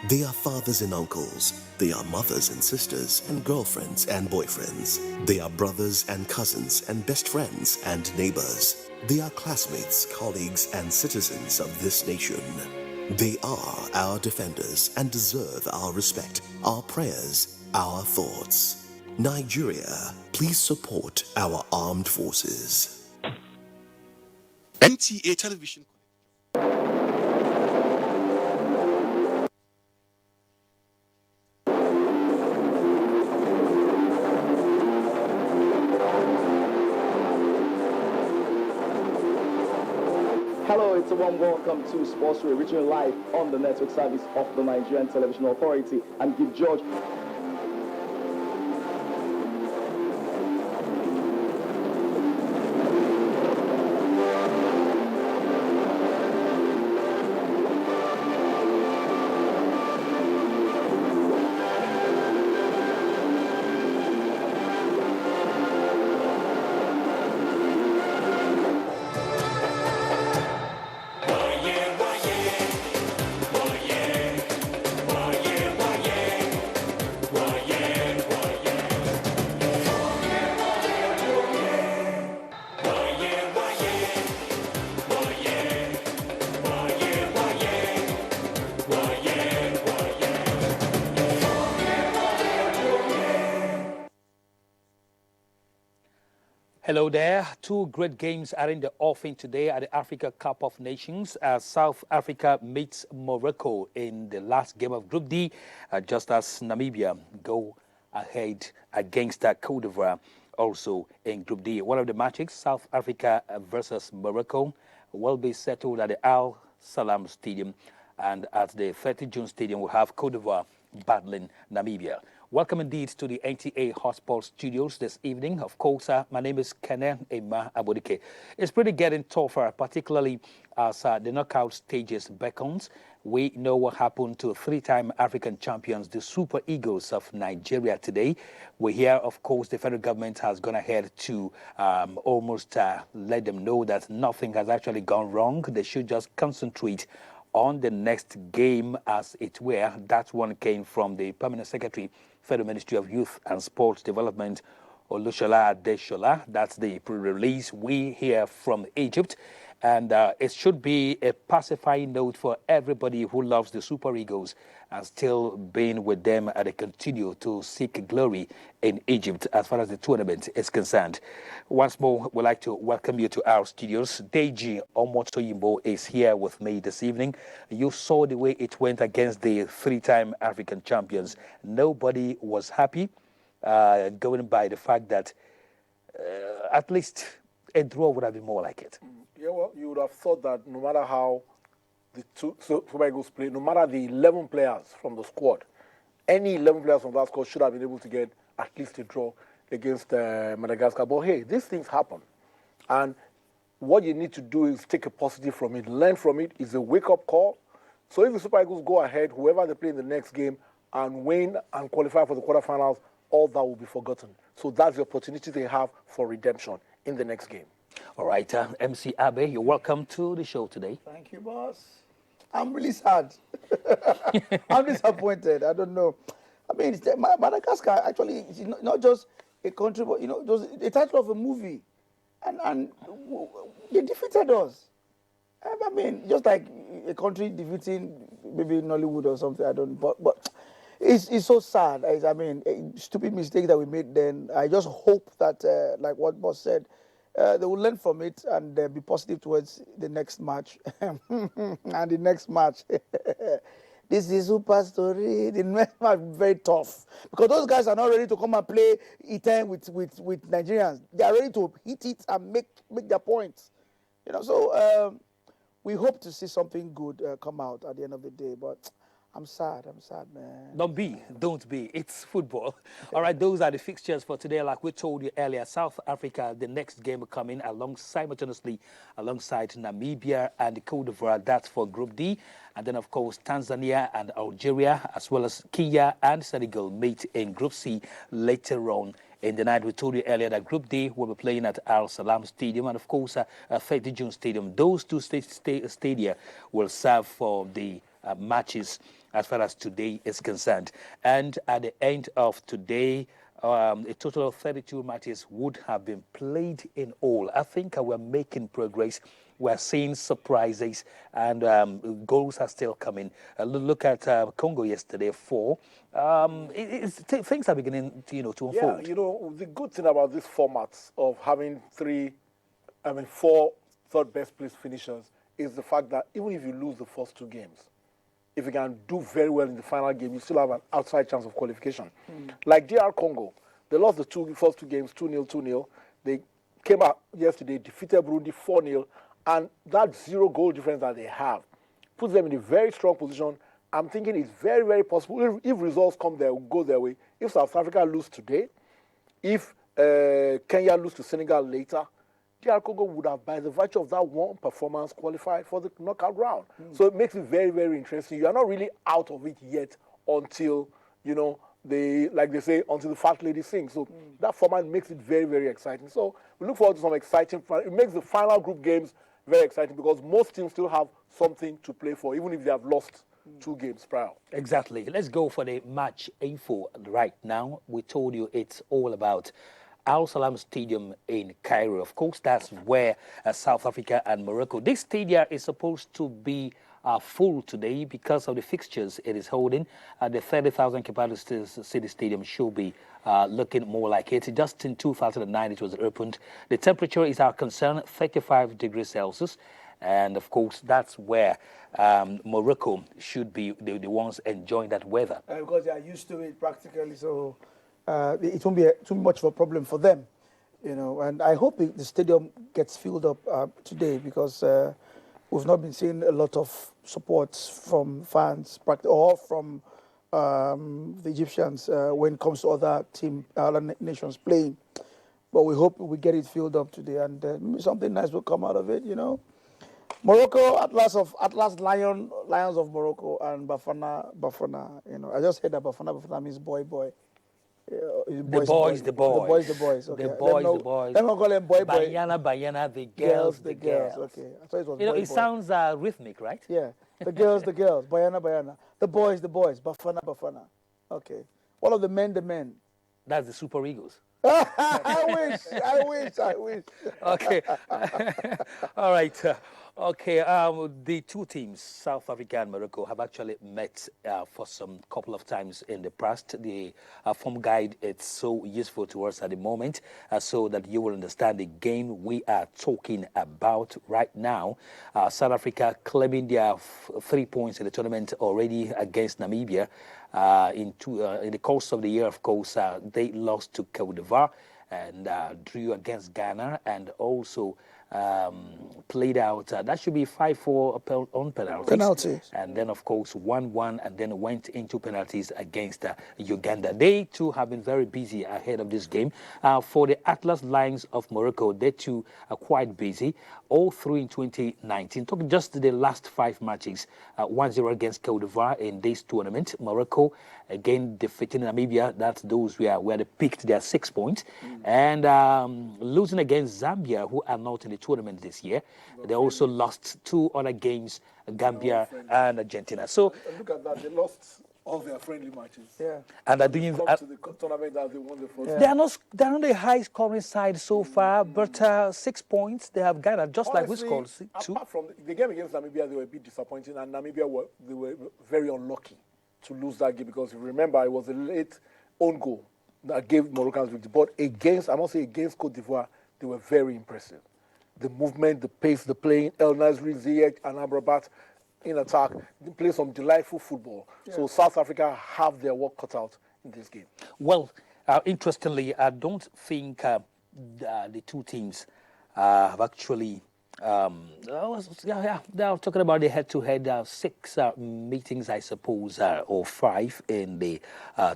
They are fathers and uncles. They are mothers and sisters and girlfriends and boyfriends. They are brothers and cousins and best friends and neighbors. They are classmates, colleagues, and citizens of this nation. They are our defenders and deserve our respect, our prayers, our thoughts. Nigeria, please support our armed forces. NTA Television. Hello, it's a warm welcome to Sports Ray, reaching live on the network service of the Nigerian Television Authority. And Give George. Hello there. Two great games are in the offing today at the Africa Cup of Nations as South Africa meets Morocco in the last game of Group D, just as Namibia go ahead against Cote d'Ivoire also in Group D. One of the matches, South Africa versus Morocco, will be settled at the Al Salam Stadium, and at the 30 June Stadium we'll have Cote d'Ivoire battling Namibia. Welcome indeed to the NTA Hotspot Studios this evening. Of course, my name is Kenneth Emma Abodike. It's pretty getting tougher, particularly as the knockout stages beckons. We know what happened to three-time African champions, the Super Eagles of Nigeria today. We hear, of course, the federal government has gone ahead to almost let them know that nothing has actually gone wrong. They should just concentrate on the next game, as it were. That one came from the Permanent Secretary, Federal Ministry of Youth and Sports Development, Olushola Adeshola. That's the pre-release we hear from Egypt. And it should be a pacifying note for everybody who loves the Super Eagles and still being with them as they continue to seek glory in Egypt as far as the tournament is concerned. Once more, we'd like to welcome you to our studios. Deji Omotoyimbo is here with me this evening. You saw the way it went against the three-time African champions. Nobody was happy, going by the fact that at least a draw would have been more like it. Yeah, well, you would have thought that no matter how the two Super Eagles play, no matter the 11 players from the squad, any 11 players from that squad should have been able to get at least a draw against Madagascar. But hey, these things happen. And what you need to do is take a positive from it, learn from it. It's a wake-up call. So if the Super Eagles go ahead, whoever they play in the next game, and win and qualify for the quarterfinals, all that will be forgotten. So that's the opportunity they have for redemption in the next game. All right, MC Abe, you're welcome to the show today. Thank you, boss. I'm really sad. I'm disappointed. I don't know. I mean, Madagascar actually is not just a country, but just the title of a movie, and they defeated us. I mean, just like a country defeating maybe Nollywood or something. I don't. But it's so sad. I mean, a stupid mistake that we made then. I just hope that, like what boss said, they will learn from it and be positive towards the next match. And the next match, this is super story. The next match very tough because those guys are not ready to come and play E10 with Nigerians. They are ready to hit it and make their points. So we hope to see something good come out at the end of the day. But I'm sad, man. Don't be. It's football. All right, those are the fixtures for today. Like we told you earlier, South Africa, the next game coming simultaneously alongside Namibia and Cote d'Ivoire. That's for Group D. And then, of course, Tanzania and Algeria, as well as Kenya and Senegal meet in Group C later on in the night. We told you earlier that Group D will be playing at Al Salam Stadium and, of course, 30 June Stadium. Those two stadia will serve for the matches as far as today is concerned. And at the end of today, a total of 32 matches would have been played in all. I think we're making progress. We're seeing surprises, and goals are still coming. Look at Congo yesterday, 4. Things are beginning, to unfold. Yeah, the good thing about this format of having 4 third best place finishers is the fact that even if you lose the first 2 games, if you can do very well in the final game, you still have an outside chance of qualification. Like DR Congo, they lost the first 2 games 2-0, 2-0. They came out yesterday, defeated Burundi 4-0, and that 0-goal difference that they have puts them in a very strong position. I'm thinking it's very, very possible if results go their way. If South Africa lose today, if Kenya lose to Senegal later, DR Congo would have, by the virtue of that one performance, qualified for the knockout round. So it makes it very, very interesting. You are not really out of it yet until, until the fat lady sings. So that format makes it very, very exciting. So we look forward to some exciting. It makes the final group games very exciting because most teams still have something to play for, even if they have lost 2 games prior. Exactly. Let's go for the match info right now. We told you it's all about Al Salam Stadium in Cairo. Of course, that's where South Africa and Morocco. This stadium is supposed to be full today because of the fixtures it is holding. The 30,000 capacity city stadium should be looking more like it. Just in 2009, it was opened. The temperature is our concern, 35 degrees Celsius. And of course, that's where Morocco should be the ones enjoying that weather. Because they are used to it practically, so it won't be too much of a problem for them, And I hope the stadium gets filled up today because we've not been seeing a lot of support from fans or from the Egyptians when it comes to other nations playing. But we hope we get it filled up today, and something nice will come out of it, Morocco, Atlas Lions of Morocco, and Bafana. I just heard that Bafana means boy. The boys. Okay. The boys. Let me call them boy. Bayana, the girls. Okay. I thought it was boy. It sounds rhythmic, right? Yeah. The girls. Bayana. The boys. Bafana. Okay. All of the men. That's the Super Eagles. I wish. Okay. All right. Okay. The 2 teams, South Africa and Morocco, have actually met for some couple of times in the past. The form guide is so useful to us at the moment so that you will understand the game we are talking about right now. South Africa claiming their 3 points in the tournament already against Namibia. In the course of the year, of course, they lost to Cote d'Ivoire and drew against Ghana and also played out. That should be 5-4 on penalties. And then, of course, 1-1 and then went into penalties against Uganda. They, too, have been very busy ahead of this game. For the Atlas Lions of Morocco, they, too, are quite busy. All 3 in 2019. Talking just the last 5 matches, 1-0 against Cote d'Ivoire in this tournament. Morocco, again, defeating Namibia. That's those where they picked their 6 points. And losing against Zambia, who are not in the tournament this year. They also lost 2 other games, Gambia and Argentina. So look at that. They lost all their friendly matches. Yeah. And they're doing to the tournament that they won the first. Yeah. They're not the high scoring side so far, but 6 points they have gathered, just Honestly, like we scored 2. Apart from the game against Namibia, they were a bit disappointing, and Namibia were very unlucky to lose that game because if you remember, it was a late own goal that gave Moroccans victory. But against Cote d'Ivoire, they were very impressive. The movement, the pace, the playing, El Nasri, Ziyech, and Amrabat in attack, they play some delightful football. Yeah. So South Africa have their work cut out in this game. Well, interestingly, I don't think the 2 teams have actually. They're talking about the head-to-head 6 meetings, I suppose, or 5 in the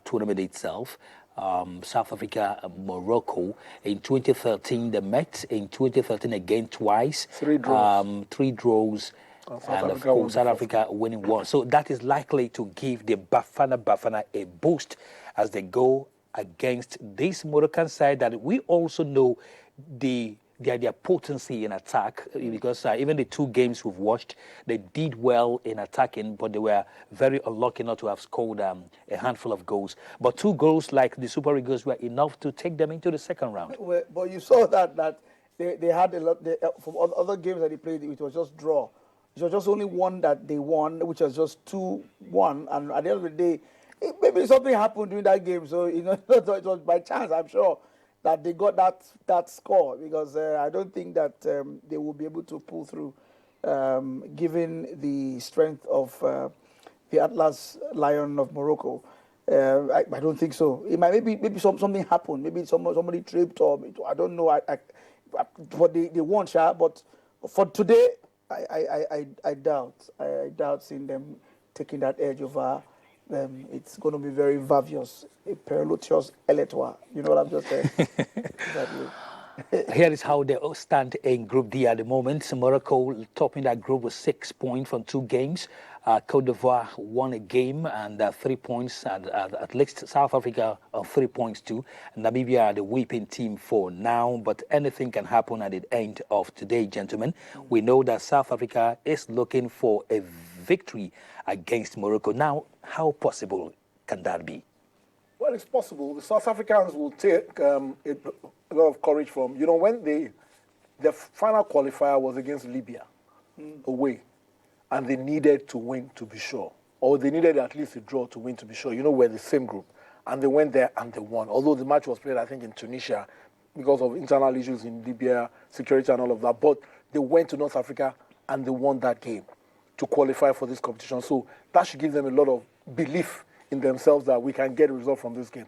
tournament itself. South Africa, Morocco. In 2013, they met. In 2013, again twice. 3 draws. 3 draws. And of course, South Africa winning 1. So that is likely to give the Bafana a boost as they go against this Moroccan side that we also know the their potency in attack, because even the 2 games we've watched, they did well in attacking, but they were very unlucky not to have scored a handful of goals. But 2 goals like the Super Eagles were enough to take them into the second round. Well, but you saw that they had a lot from other games that they played. It was just draw. It was just only one that they won, which was just 2-1. And at the end of the day, maybe something happened during that game. So it was by chance, I'm sure, that they got that score, because I don't think that they will be able to pull through, given the strength of the Atlas Lion of Morocco. I don't think so. It might maybe something happened. Maybe somebody tripped, or I don't know. But they won, but for today, I doubt seeing them taking that edge over. It's going to be very vavious, a perlutious electoire. You know what I'm just saying? Exactly. Here is how they stand in Group D at the moment. Morocco topping that group with 6 points from 2 games. Cote d'Ivoire won a game and 3 points. At least South Africa 3 points too. Namibia are the whipping team for now, but anything can happen at the end of today, gentlemen. We know that South Africa is looking for a victory against Morocco. Now, how possible can that be? Well, it's possible. The South Africans will take a lot of courage from, when the final qualifier was against Libya away, and they needed to win to be sure, or they needed at least a draw to win to be sure. We're the same group, and they went there and they won. Although the match was played, I think, in Tunisia because of internal issues in Libya, security and all of that, but they went to North Africa and they won that game to qualify for this competition. So that should give them a lot of belief in themselves that we can get a result from this game.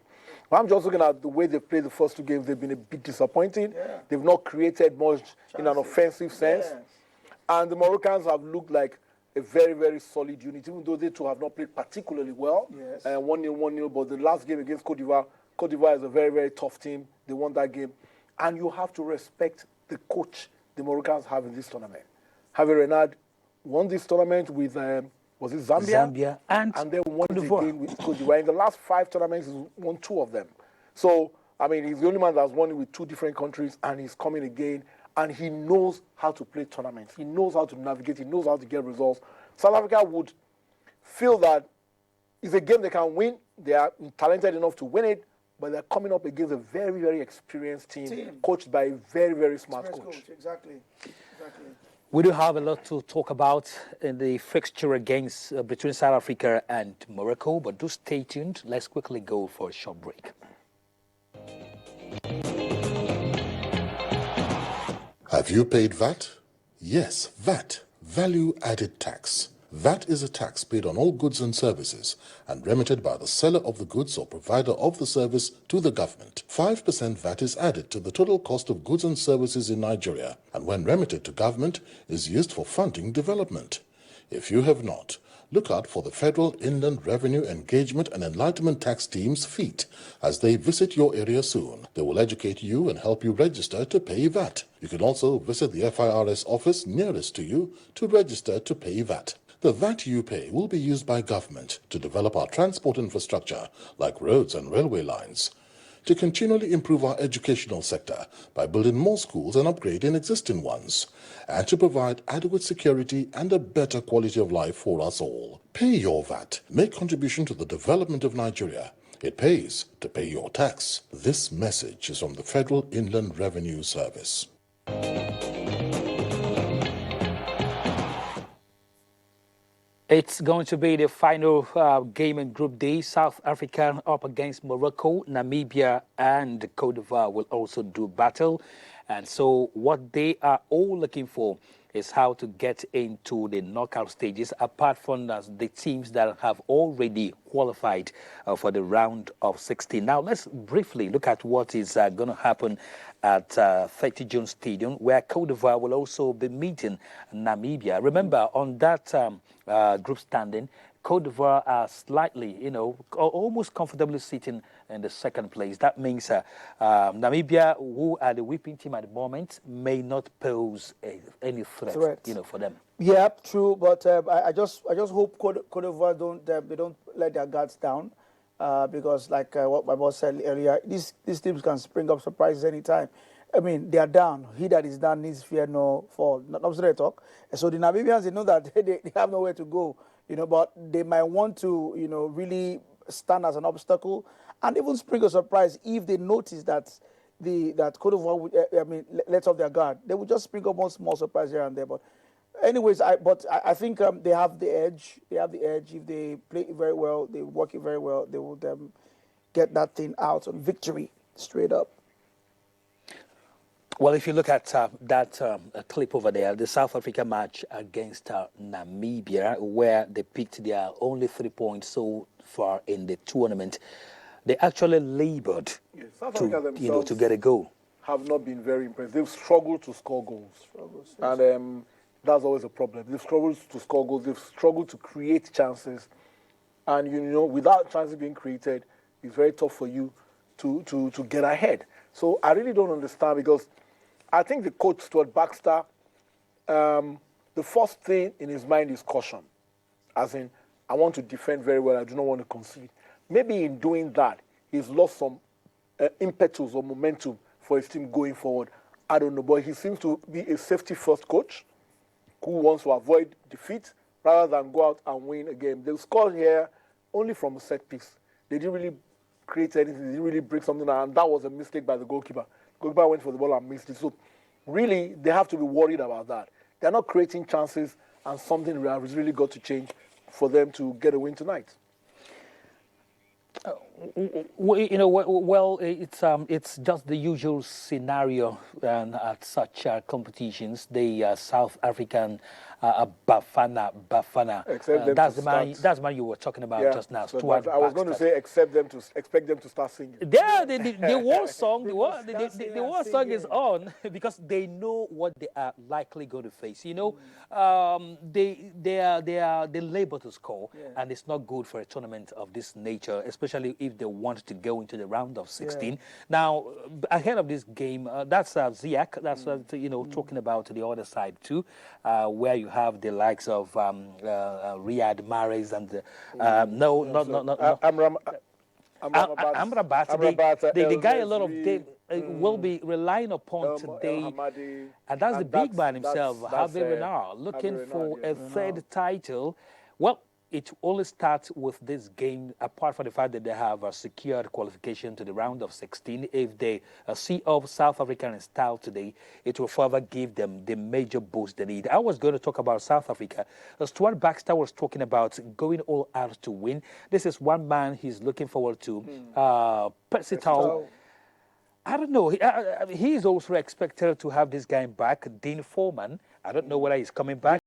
But I'm just looking at the way they've played the first 2 games. They've been a bit disappointing. Yeah. They've not created much in an offensive sense. Yeah. And the Moroccans have looked like a very, very solid unit, even though they too have not played particularly well. Yes. 1-0, but the last game against Cote d'Ivoire is a very, very tough team. They won that game. And you have to respect the coach the Moroccans have in this tournament. Javier Renard won this tournament with... was it Zambia? And then won it again with Cote d'Ivoire. In the last 5 tournaments, he's won 2 of them. So, he's the only man that's won it with 2 different countries, and he's coming again. And he knows how to play tournaments. He knows how to navigate. He knows how to get results. South Africa would feel that it's a game they can win. They are talented enough to win it, but they're coming up against a very, very experienced team. Coached by a very, very smart coach. Exactly. We do have a lot to talk about in the fixture against between South Africa and Morocco, but do stay tuned. Let's quickly go for a short break. Have you paid VAT? Yes, VAT, Value Added Tax. VAT is a tax paid on all goods and services and remitted by the seller of the goods or provider of the service to the government. 5% VAT is added to the total cost of goods and services in Nigeria, and when remitted to government, is used for funding development. If you have not, look out for the Federal Inland Revenue Engagement and Enlightenment Tax Team's feet as they visit your area soon. They will educate you and help you register to pay VAT. You can also visit the FIRS office nearest to you to register to pay VAT. The VAT you pay will be used by government to develop our transport infrastructure like roads and railway lines, to continually improve our educational sector by building more schools and upgrading existing ones, and to provide adequate security and a better quality of life for us all. Pay your VAT. Make contribution to the development of Nigeria. It pays to pay your tax. This message is from the Federal Inland Revenue Service. It's going to be the final game in Group D. South Africa up against Morocco. Namibia and Cote d'Ivoire will also do battle. And so what they are all looking for is how to get into the knockout stages, apart from the teams that have already qualified for the round of 16. Now, let's briefly look at what is going to happen at 30 June Stadium, where Cote d'Ivoire will also be meeting Namibia. Remember, on that group standing, Cote d'Ivoire are slightly, almost comfortably sitting in the second place. That means Namibia, who are the whipping team at the moment, may not pose any threat. For them. Yeah, true. But I just hope Cote d'Ivoire don't let their guards down, because like what my boss said earlier, these teams can spring up surprises anytime. I mean, they are down. He that is down needs fear no fall. Not straight talk. And so the Namibians, they know that they have nowhere to go, but they might want to, really stand as an obstacle and even spring a surprise if they notice that that Cote d'Ivoire would, let off their guard. They would just spring up one small surprise here and there. But anyways, I think they have the edge. They have the edge. If they play it very well, they work it very well, they would get that thing out on victory straight up. Well, if you look at that clip over there, the South Africa match against Namibia, where they picked their only 3 points so far in the tournament, they actually labored to get a goal. Have not been very impressive. They've struggled to score goals. And that's always a problem. They've struggled to score goals. They've struggled to create chances. And, without chances being created, it's very tough for you to get ahead. So I really don't understand, because I think the coach, Stuart Baxter, the first thing in his mind is caution. As in, I want to defend very well. I do not want to concede. Maybe in doing that, he's lost some impetus or momentum for his team going forward. I don't know, but he seems to be a safety-first coach who wants to avoid defeat rather than go out and win a game. They scored here only from a set piece. They didn't really create anything. They didn't really break something down, and that was a mistake by the goalkeeper. The goalkeeper went for the ball and missed it. So really, they have to be worried about that. They're not creating chances, and something has really got to change for them to get a win tonight. Well, it's just the usual scenario at such competitions. The South African Bafana. That's the man you were talking about just now. So I was going to say expect them to start singing. Yeah, the war song. The war song is on because they know what they are likely going to face. They labor to score, and it's not good for a tournament of this nature, especially if they want to go into the round of 16. Yeah. Now, ahead of this game, that's Ziyech. That's talking about the other side too, where you have the likes of Riyad Mahrez and Amrabat. The guy a lot of will be relying upon today, and that's the big man himself, Hervé Renard, looking for a third title. Well, it only starts with this game, apart from the fact that they have secured qualification to the round of 16. If they see off South Africa in style today, it will further give them the major boost they need. I was going to talk about South Africa. Stuart Baxter was talking about going all out to win. This is one man he's looking forward to. Percy Tau. I don't know. He is also expected to have this guy back. Dean Foreman. I don't know whether he's coming back.